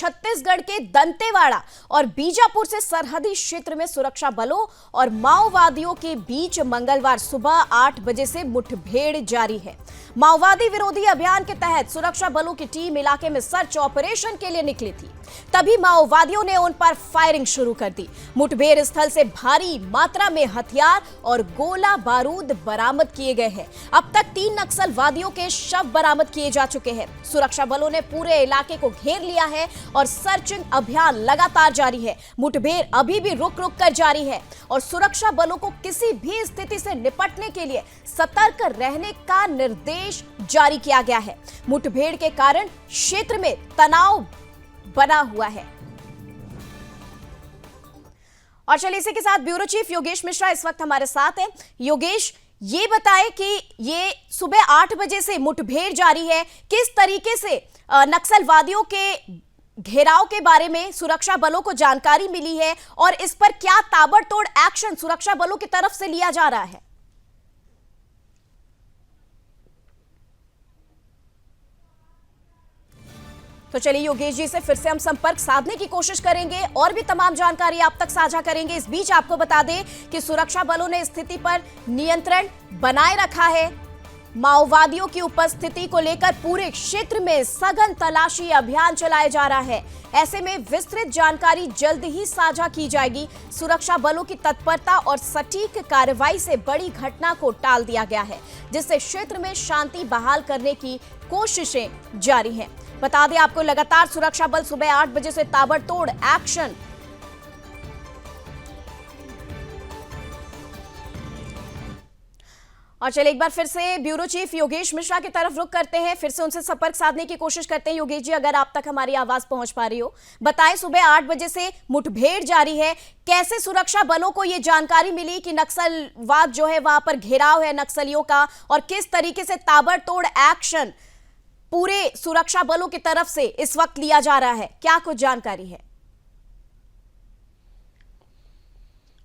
छत्तीसगढ़ के दंतेवाड़ा और बीजापुर से सरहदी क्षेत्र में सुरक्षा बलों और माओवादियों के बीच मंगलवार सुबह 8 बजे से मुठभेड़ जारी है। माओवादी विरोधी अभियान के तहत सुरक्षा बलों की टीम इलाके में सर्च ऑपरेशन के लिए निकली थी, तभी माओवादियों ने उन पर फायरिंग शुरू कर दी। मुठभेड़ स्थल से भारी मात्रा में हथियार और गोला बारूद बरामद किए गए हैं। अब तक 3 नक्सलवादियों के शव बरामद किए जा चुके हैं। सुरक्षा बलों ने पूरे इलाके को घेर लिया है और सर्चिंग अभियान लगातार जारी है। मुठभेड़ अभी भी रुक रुक कर जारी है और सुरक्षा बलों को किसी भी स्थिति से निपटने के लिए सतर्क रहने का निर्देश जारी किया गया है। मुठभेड़ के कारण क्षेत्र में तनाव बना हुआ है। और चलिए इसी के साथ ब्यूरो चीफ योगेश मिश्रा इस वक्त हमारे साथ हैं। योगेश, ये बताएं कि ये सुबह 8 बजे से मुठभेड़ जारी है, किस तरीके से नक्सलवादियों के घेराव के बारे में सुरक्षा बलों को जानकारी मिली है और इस पर क्या ताबड़तोड़ एक्शन सुरक्षा बलों की तरफ से लिया जा रहा है? तो चलिए योगेश जी से फिर से हम संपर्क साधने की कोशिश करेंगे और भी तमाम जानकारी आप तक साझा करेंगे। इस बीच आपको बता दें कि सुरक्षा बलों ने स्थिति पर नियंत्रण बनाए रखा है। माओवादियों की उपस्थिति को लेकर पूरे क्षेत्र में सघन तलाशी अभियान चलाया जा रहा है। ऐसे में विस्तृत जानकारी जल्द ही साझा की जाएगी। सुरक्षा बलों की तत्परता और सटीक कार्रवाई से बड़ी घटना को टाल दिया गया है, जिससे क्षेत्र में शांति बहाल करने की कोशिशें जारी हैं। बता दें आपको, लगातार सुरक्षा बल सुबह 8 बजे से ताबड़तोड़ एक्शन। और चलिए एक बार फिर से ब्यूरो चीफ योगेश मिश्रा की तरफ रुख करते हैं, फिर से उनसे संपर्क साधने की कोशिश करते हैं। योगेश जी, अगर आप तक हमारी आवाज पहुंच पा रही हो, बताएं सुबह 8 बजे से मुठभेड़ जारी है, कैसे सुरक्षा बलों को यह जानकारी मिली कि नक्सलवाद जो है वहां पर घेराव है नक्सलियों का, और किस तरीके से ताबड़तोड़ एक्शन पूरे सुरक्षा बलों की तरफ से इस वक्त लिया जा रहा है, क्या कुछ जानकारी है?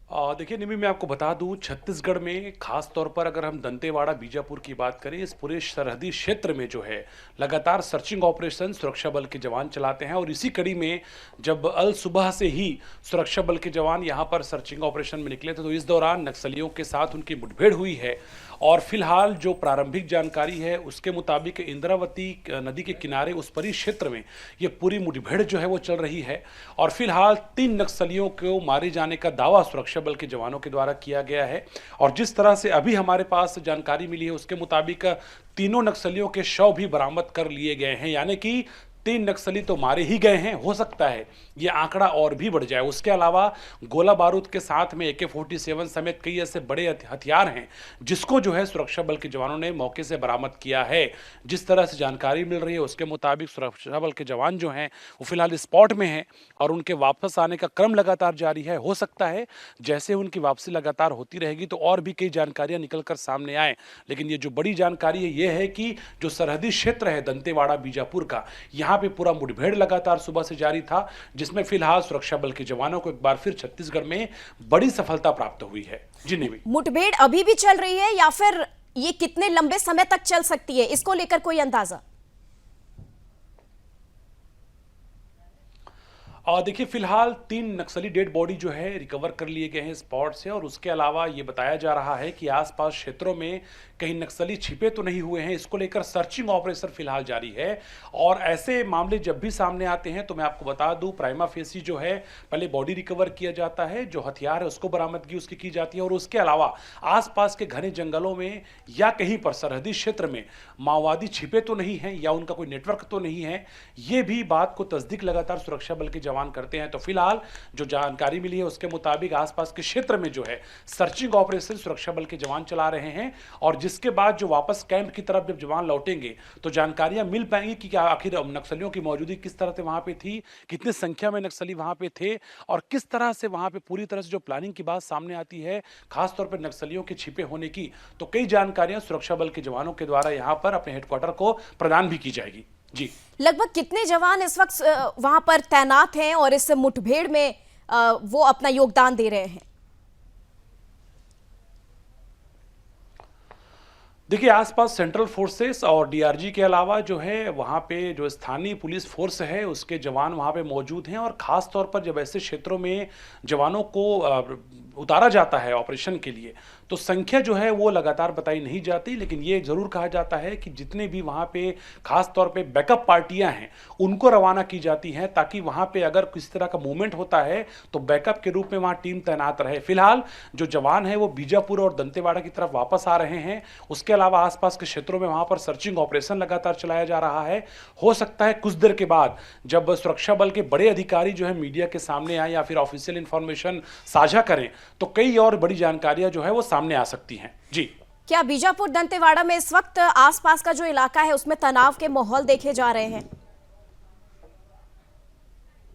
देखिए निमी, मैं आपको बता दूं, छत्तीसगढ़ में खास तौर पर अगर हम दंतेवाड़ा बीजापुर की बात करें, इस पूरे सरहदी क्षेत्र में जो है लगातार सर्चिंग ऑपरेशन सुरक्षा बल के जवान चलाते हैं। और इसी कड़ी में जब अल सुबह से ही सुरक्षा बल के जवान यहां पर सर्चिंग ऑपरेशन में निकले थे, तो इस दौरान नक्सलियों के साथ उनकी मुठभेड़ हुई है। और फिलहाल जो प्रारंभिक जानकारी है उसके मुताबिक इंद्रावती नदी के किनारे उस परी क्षेत्र में ये पूरी मुठभेड़ जो है वो चल रही है। और फिलहाल 3 नक्सलियों को मारे जाने का दावा सुरक्षा बल के जवानों के द्वारा किया गया है। और जिस तरह से अभी हमारे पास जानकारी मिली है उसके मुताबिक तीनों नक्सलियों के शव भी बरामद कर लिए गए हैं, यानी कि 3 नक्सली तो मारे ही गए हैं। हो सकता है ये आंकड़ा और भी बढ़ जाए। उसके अलावा गोला बारूद के साथ में AK-47 समेत कई ऐसे बड़े हथियार हैं जिसको जो है सुरक्षा बल के जवानों ने मौके से बरामद किया है। जिस तरह से जानकारी मिल रही है उसके मुताबिक सुरक्षा बल के जवान जो हैं वो फिलहाल स्पॉट में हैं और उनके वापस आने का क्रम लगातार जारी है। हो सकता है जैसे उनकी वापसी लगातार होती रहेगी तो और भी कई जानकारियां निकल कर सामने आए। लेकिन ये जो बड़ी जानकारी है ये है कि जो सरहदी क्षेत्र है दंतेवाड़ा बीजापुर का, यहाँ पे पूरा मुठभेड़ लगातार सुबह से जारी था, जिसमें फिलहाल सुरक्षा बल के जवानों को एक बार फिर छत्तीसगढ़ में बड़ी सफलता प्राप्त हुई है। जी नहीं, मुठभेड़ अभी भी चल रही है या फिर ये कितने लंबे समय तक चल सकती है, इसको लेकर कोई अंदाजा? देखिए फिलहाल 3 नक्सली डेड बॉडी जो है रिकवर कर लिए गए हैं स्पॉट से। और उसके अलावा ये बताया जा रहा है कि आसपास क्षेत्रों में कहीं नक्सली छिपे तो नहीं हुए हैं, इसको लेकर सर्चिंग ऑपरेशन फिलहाल जारी है। और ऐसे मामले जब भी सामने आते हैं तो मैं आपको बता दूं, प्राइमा फेसी जो है पहले बॉडी रिकवर किया जाता है, जो हथियार है उसको बरामदगी उसकी की जाती है। और उसके अलावा आसपास के घने जंगलों में या कहीं पर सरहदी क्षेत्र में माओवादी छिपे तो नहीं है या उनका कोई नेटवर्क तो नहीं है, ये भी बात को तस्दीक लगातार सुरक्षा बल के जवान करते हैं। तो फिलहाल जो जानकारी मिली है उसके मुताबिक आसपास के क्षेत्र में जो है सर्चिंग ऑपरेशन सुरक्षा बल के जवान चला रहे हैं। और जिसके बाद जो वापस कैंप की तरफ जब जवान लौटेंगे तो जानकारियां मिल पाएंगी कि क्या आखिर नक्सलियों की मौजूदगी किस तरह से वहां पे थी, कितनी संख्या में नक्सली वहां पे थे और किस तरह से वहां पे पूरी तरह से जो प्लानिंग की बात सामने आती है खासतौर पर नक्सलियों के छिपे होने की, तो कई जानकारियां सुरक्षा बल के जवानों के द्वारा यहां पर अपने हेडक्वार्टर को प्रदान भी की जाएगी। जी, लगभग कितने जवान इस वक्त वहां पर तैनात हैं और इस मुठभेड़ में वो अपना योगदान दे रहे हैं? देखिए आसपास सेंट्रल फोर्सेस और डीआरजी के अलावा जो है वहाँ पे जो स्थानीय पुलिस फोर्स है उसके जवान वहाँ पे मौजूद हैं और ख़ास तौर पर जब ऐसे क्षेत्रों में जवानों को उतारा जाता है ऑपरेशन के लिए तो संख्या जो है वो लगातार बताई नहीं जाती, लेकिन ये ज़रूर कहा जाता है कि जितने भी वहाँ पे ख़ास तौर पे बैकअप पार्टियां हैं उनको रवाना की जाती हैं ताकि वहाँ पे अगर किसी तरह का मूवमेंट होता है तो बैकअप के रूप में वहाँ टीम तैनात रहे। फिलहाल जो जवान हैं वो बीजापुर और दंतेवाड़ा की तरफ वापस आ रहे हैं। उसके अलावा आसपास के क्षेत्रों में वहाँ पर सर्चिंग ऑपरेशन लगातार चलाया जा रहा है। हो सकता है कुछ देर के बाद जब सुरक्षा बल के बड़े अधिकारी जो है मीडिया के सामने आए या फिर ऑफिशियल इंफॉर्मेशन साझा करें तो कई और बड़ी जानकारियां जो है वो सामने आ सकती हैं। जी, क्या बीजापुर दंतेवाड़ा में इस वक्त आसपास का जो इलाका है उसमें तनाव के माहौल देखे जा रहे हैं?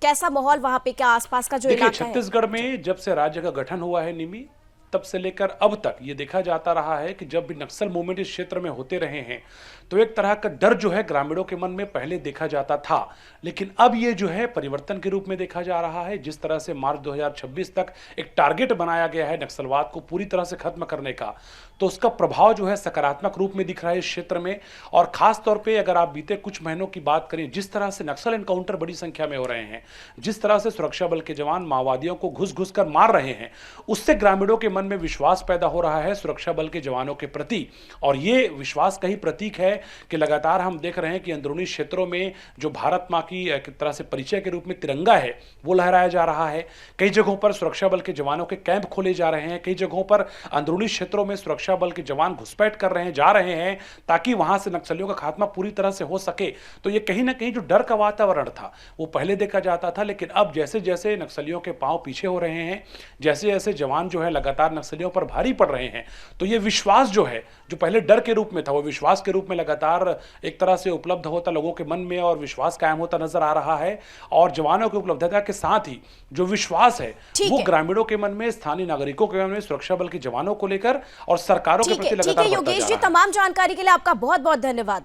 कैसा माहौल वहां पे, क्या आसपास का जो देखिए इलाका है? छत्तीसगढ़ में जब से राज्य का गठन हुआ है निमी, तब से लेकर अब तक ये देखा जाता रहा है कि जब भी नक्सल मूवमेंट इस क्षेत्र में होते रहे हैं तो एक तरह का डर जो है ग्रामीणों के मन में पहले देखा जाता था, लेकिन अब ये जो है परिवर्तन के रूप में देखा जा रहा है। जिस तरह से मार्च 2026 तक एक टारगेट बनाया गया है नक्सलवाद को पूरी तरह से खत्म करने का, तो उसका प्रभाव जो है सकारात्मक रूप में दिख रहा है इस क्षेत्र में। और खास तौर पे अगर आप बीते कुछ महीनों की बात करें, जिस तरह से नक्सल एनकाउंटर बड़ी संख्या में हो रहे हैं, जिस तरह से सुरक्षा बल के जवान माओवादियों को घुस घुस कर मार रहे हैं, उससे ग्रामीणों के मन में विश्वास पैदा हो रहा है सुरक्षा बल के जवानों के प्रति। और ये विश्वास का ही प्रतीक है कि लगातार हम देख रहे हैं कि अंदरूनी क्षेत्रों में जो भारत माँ की एक तरह से परिचय के रूप में तिरंगा है वो लहराया जा रहा है। कई जगहों पर सुरक्षा बल के जवानों के कैंप खोले जा रहे हैं, कई जगहों पर अंदरूनी क्षेत्रों में सुरक्षा बल के जवान घुसपैठ कर रहे हैं, जा रहे हैं, ताकि वहां से नक्सलियों का खात्मा पूरी तरह से हो सके। तो ये कहीं ना कहीं जो डर का वातावरण था वो पहले देखा जाता था, लेकिन अब जैसे जैसे नक्सलियों के पांव पीछे हो रहे हैं, जैसे जैसे जवान जो है लगातार नक्सलियों पर भारी पड़ रहे हैं, तो ये विश्वास जो है, जो पहले डर के रूप में था वो विश्वास के रूप में लगातार एक तरह से उपलब्ध होता लोगों के मन में और विश्वास कायम होता नजर आ रहा है। और जवानों की उपलब्धता के साथ ही जो विश्वास है वो ग्रामीणों के मन में, स्थानीय नागरिकों के मन में सुरक्षा बल के जवानों को लेकर और सरकारों के प्रति लगातार बढ़ता जा रहा है। योगेश जी, तमाम जानकारी के लिए आपका बहुत बहुत धन्यवाद।